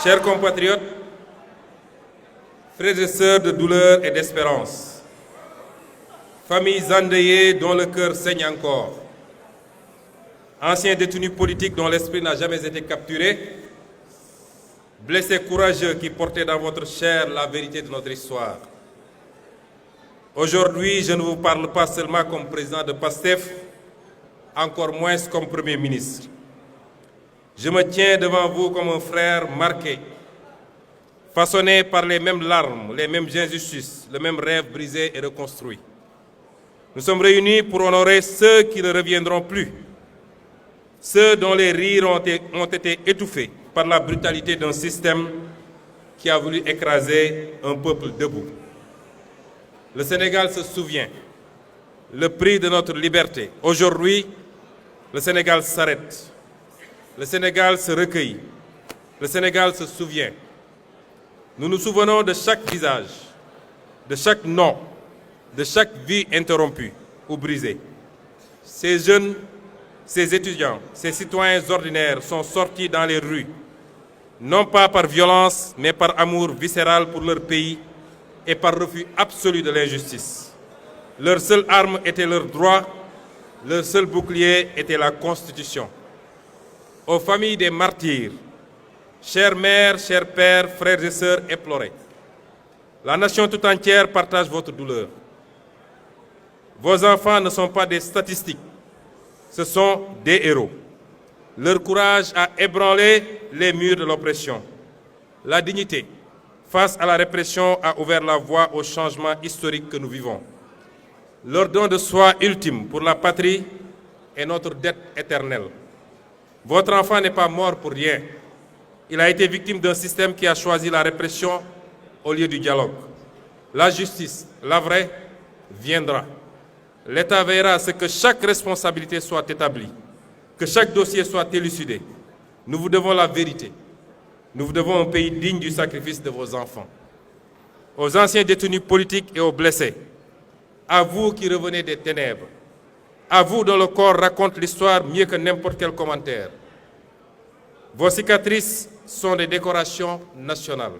Chers compatriotes, frères et sœurs de douleur et d'espérance, familles endeuillées dont le cœur saigne encore, anciens détenus politiques dont l'esprit n'a jamais été capturé, blessés courageux qui portaient dans votre chair la vérité de notre histoire. Aujourd'hui, je ne vous parle pas seulement comme président de PASTEF, encore moins comme Premier ministre. Je me tiens devant vous comme un frère marqué, façonné par les mêmes larmes, les mêmes injustices, le même rêve brisé et reconstruit. Nous sommes réunis pour honorer ceux qui ne reviendront plus, ceux dont les rires ont été étouffés par la brutalité d'un système qui a voulu écraser un peuple debout. Le Sénégal se souvient, le prix de notre liberté. Aujourd'hui, le Sénégal s'arrête. Le Sénégal se recueille. Le Sénégal se souvient. Nous nous souvenons de chaque visage, de chaque nom, de chaque vie interrompue ou brisée. Ces jeunes, ces étudiants, ces citoyens ordinaires sont sortis dans les rues, non pas par violence, mais par amour viscéral pour leur pays et par refus absolu de l'injustice. Leur seule arme était leur droit, leur seul bouclier était la Constitution. Aux familles des martyrs, chères mères, chers pères, frères et sœurs éplorés, la nation tout entière partage votre douleur. Vos enfants ne sont pas des statistiques, ce sont des héros. Leur courage a ébranlé les murs de l'oppression. La dignité, face à la répression, a ouvert la voie au changement historique que nous vivons. Leur don de soi ultime pour la patrie est notre dette éternelle. Votre enfant n'est pas mort pour rien. Il a été victime d'un système qui a choisi la répression au lieu du dialogue. La justice, la vraie, viendra. L'État veillera à ce que chaque responsabilité soit établie, que chaque dossier soit élucidé. Nous vous devons la vérité. Nous vous devons un pays digne du sacrifice de vos enfants. Aux anciens détenus politiques et aux blessés, à vous qui revenez des ténèbres, à vous dont le corps raconte l'histoire mieux que n'importe quel commentaire. Vos cicatrices sont des décorations nationales.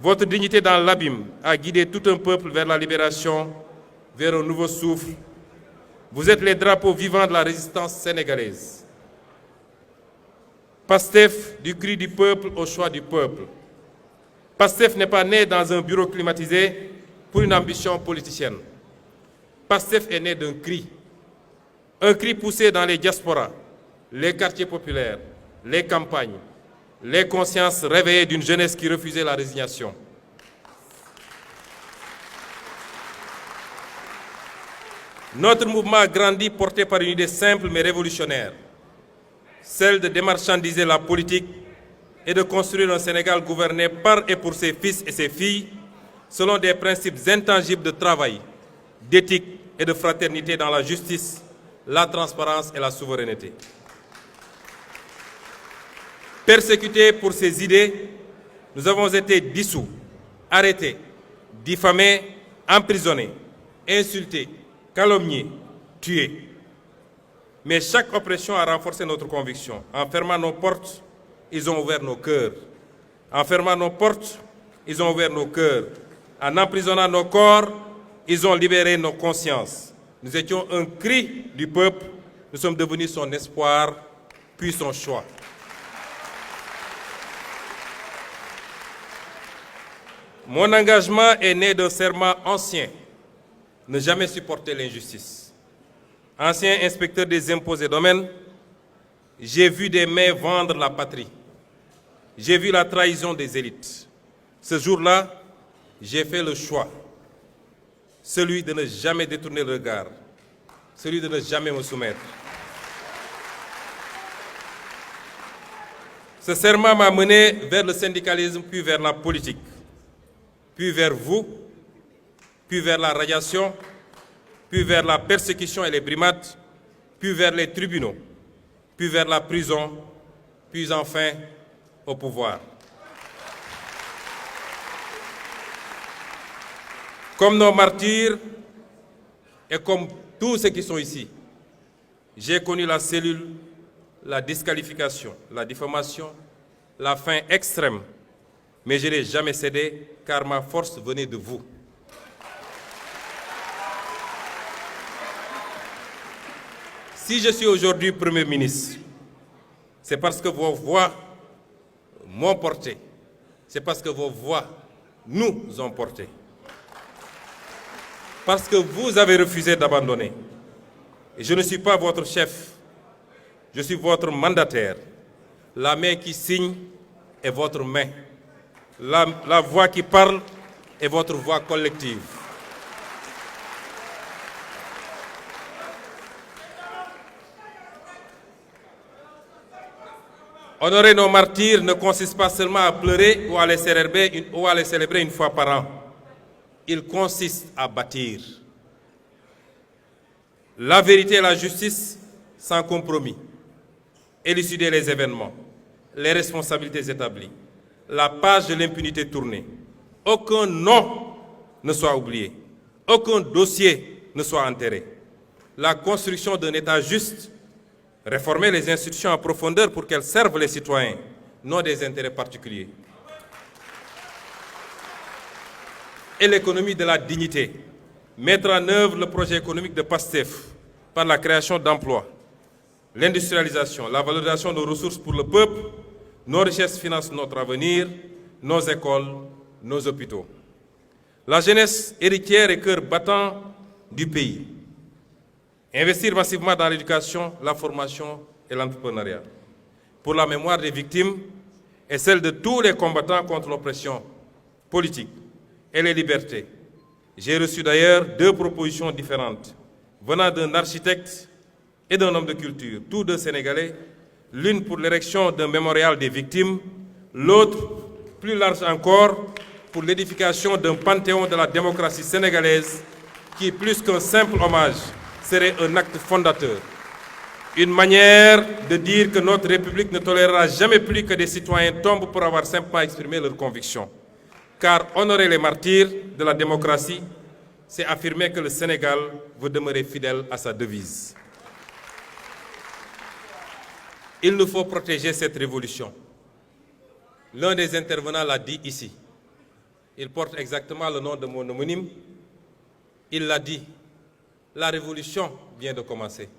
Votre dignité dans l'abîme a guidé tout un peuple vers la libération, vers un nouveau souffle. Vous êtes les drapeaux vivants de la résistance sénégalaise. PASTEF, du cri du peuple au choix du peuple. PASTEF n'est pas né dans un bureau climatisé pour une ambition politicienne. PASTEF est né d'un cri. Un cri poussé dans les diasporas, les quartiers populaires, les campagnes, les consciences réveillées d'une jeunesse qui refusait la résignation. Notre mouvement a grandi porté par une idée simple mais révolutionnaire, celle de démarchandiser la politique et de construire un Sénégal gouverné par et pour ses fils et ses filles selon des principes intangibles de travail, d'éthique et de fraternité dans la justice, la transparence et la souveraineté. Persécutés pour ces idées, nous avons été dissous, arrêtés, diffamés, emprisonnés, insultés, calomniés, tués. Mais chaque oppression a renforcé notre conviction. En fermant nos portes, ils ont ouvert nos cœurs. En fermant nos portes, ils ont ouvert nos cœurs. En emprisonnant nos corps, ils ont libéré nos consciences. Nous étions un cri du peuple, nous sommes devenus son espoir, puis son choix. Mon engagement est né d'un serment ancien, ne jamais supporter l'injustice. Ancien inspecteur des impôts et domaines, j'ai vu des mains vendre la patrie. J'ai vu la trahison des élites. Ce jour-là, j'ai fait le choix. Celui de ne jamais détourner le regard, celui de ne jamais me soumettre. Ce serment m'a mené vers le syndicalisme, puis vers la politique, puis vers vous, puis vers la radiation, puis vers la persécution et les brimades, puis vers les tribunaux, puis vers la prison, puis enfin au pouvoir. Comme nos martyrs et comme tous ceux qui sont ici, j'ai connu la cellule, la disqualification, la diffamation, la faim extrême, mais je n'ai jamais cédé car ma force venait de vous. Si je suis aujourd'hui Premier ministre, c'est parce que vos voix m'ont porté. C'est parce que vos voix nous ont portés. Parce que vous avez refusé d'abandonner. Et je ne suis pas votre chef, je suis votre mandataire. La main qui signe est votre main. La voix qui parle est votre voix collective. Honorer nos martyrs ne consiste pas seulement à pleurer ou à les célébrer une fois par an. Il consiste à bâtir. La vérité et la justice sans compromis. Élucider les événements, les responsabilités établies, la page de l'impunité tournée. Aucun nom ne soit oublié, aucun dossier ne soit enterré. La construction d'un État juste, réformer les institutions en profondeur pour qu'elles servent les citoyens, non des intérêts particuliers. Et l'économie de la dignité. Mettre en œuvre le projet économique de PASTEF par la création d'emplois, l'industrialisation, la valorisation de nos ressources pour le peuple, nos richesses financent notre avenir, nos écoles, nos hôpitaux. La jeunesse héritière et cœur battant du pays. Investir massivement dans l'éducation, la formation et l'entrepreneuriat. Pour la mémoire des victimes et celle de tous les combattants contre l'oppression politique et les libertés. J'ai reçu d'ailleurs 2 propositions différentes, venant d'un architecte et d'un homme de culture, tous 2 Sénégalais, l'une pour l'érection d'un mémorial des victimes, l'autre, plus large encore, pour l'édification d'un panthéon de la démocratie sénégalaise qui, plus qu'un simple hommage, serait un acte fondateur. Une manière de dire que notre République ne tolérera jamais plus que des citoyens tombent pour avoir simplement exprimé leurs convictions. Car honorer les martyrs de la démocratie, c'est affirmer que le Sénégal veut demeurer fidèle à sa devise. Il nous faut protéger cette révolution. L'un des intervenants l'a dit ici. Il porte exactement le nom de mon homonyme. Il l'a dit. La révolution vient de commencer.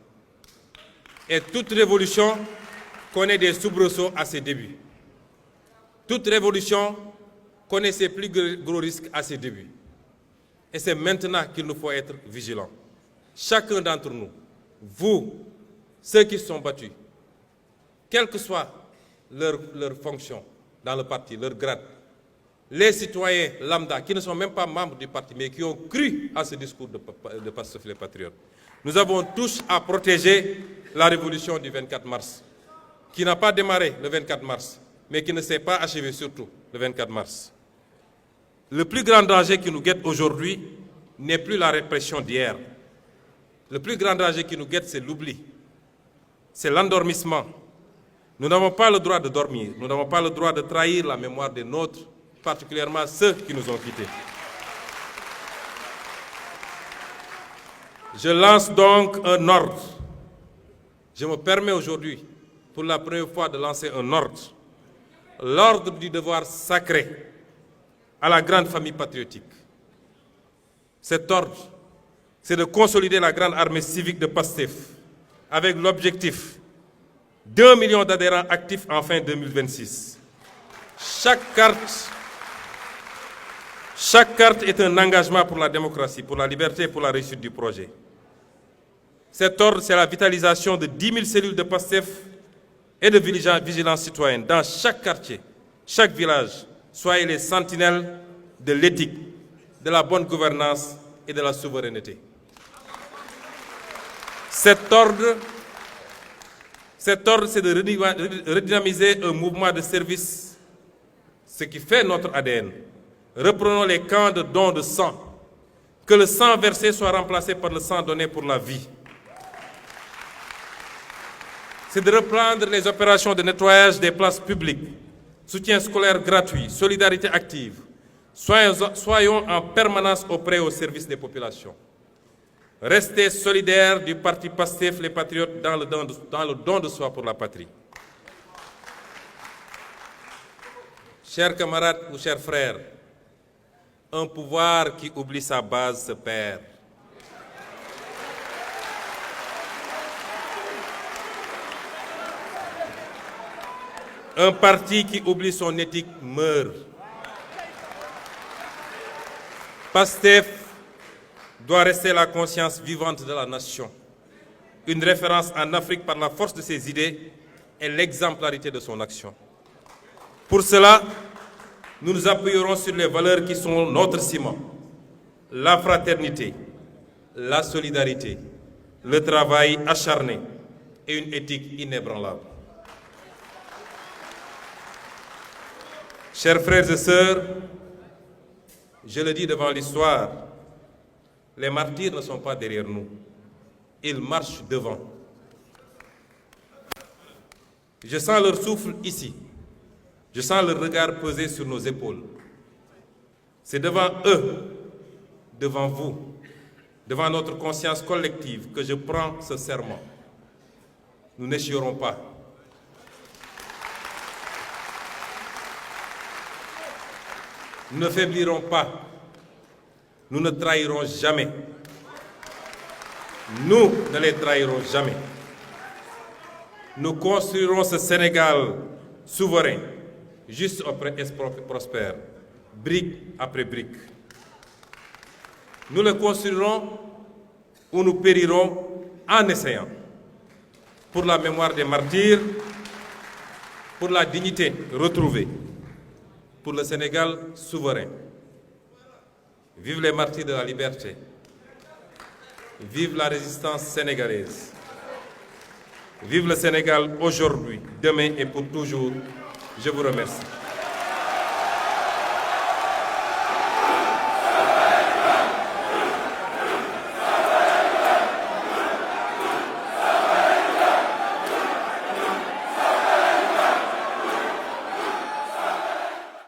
Et toute révolution connaît des soubresauts à ses débuts. Toute révolution connaît ses plus gros risques à ses débuts. Et c'est maintenant qu'il nous faut être vigilants. Chacun d'entre nous, vous, ceux qui se sont battus, quelle que soit leur fonction dans le parti, leur grade, les citoyens lambda qui ne sont même pas membres du parti, mais qui ont cru à ce discours de Pastef les Patriotes. Nous avons tous à protéger la révolution du 24 mars, qui n'a pas démarré le 24 mars, mais qui ne s'est pas achevée surtout le 24 mars. Le plus grand danger qui nous guette aujourd'hui n'est plus la répression d'hier. Le plus grand danger qui nous guette, c'est l'oubli. C'est l'endormissement. Nous n'avons pas le droit de dormir. Nous n'avons pas le droit de trahir la mémoire des nôtres, particulièrement ceux qui nous ont quittés. Je lance donc un ordre. Je me permets aujourd'hui, pour la première fois, de lancer un ordre. L'ordre du devoir sacré à la grande famille patriotique. Cet ordre, c'est de consolider la grande armée civique de PASTEF avec l'objectif d'1 million d'adhérents actifs en fin 2026. Chaque carte est un engagement pour la démocratie, pour la liberté et pour la réussite du projet. Cet ordre, c'est la vitalisation de 10 000 cellules de PASTEF et de vigilance citoyenne dans chaque quartier, chaque village. Soyez les sentinelles de l'éthique, de la bonne gouvernance et de la souveraineté. Cet ordre, c'est de redynamiser un mouvement de service, ce qui fait notre ADN. Reprenons les camps de dons de sang. Que le sang versé soit remplacé par le sang donné pour la vie. C'est de reprendre les opérations de nettoyage des places publiques, soutien scolaire gratuit, solidarité active. Soyons en permanence auprès au service des populations. Restez solidaires du parti PASTEF, les patriotes, dans le don de soi pour la patrie. Chers camarades ou chers frères, un pouvoir qui oublie sa base se perd. Un parti qui oublie son éthique meurt. PASTEF doit rester la conscience vivante de la nation, une référence en Afrique par la force de ses idées et l'exemplarité de son action. Pour cela, nous nous appuierons sur les valeurs qui sont notre ciment: la fraternité, la solidarité, le travail acharné et une éthique inébranlable. Chers frères et sœurs, je le dis devant l'histoire, les martyrs ne sont pas derrière nous, ils marchent devant. Je sens leur souffle ici, je sens leur regard peser sur nos épaules. C'est devant eux, devant vous, devant notre conscience collective que je prends ce serment. Nous n'échouerons pas. Nous ne faiblirons pas. Nous ne trahirons jamais. Nous ne les trahirons jamais. Nous construirons ce Sénégal souverain, juste et prospère, brique après brique. Nous le construirons ou nous périrons en essayant. Pour la mémoire des martyrs, pour la dignité retrouvée, pour le Sénégal souverain. Vive les martyrs de la liberté. Vive la résistance sénégalaise. Vive le Sénégal aujourd'hui, demain et pour toujours. Je vous remercie.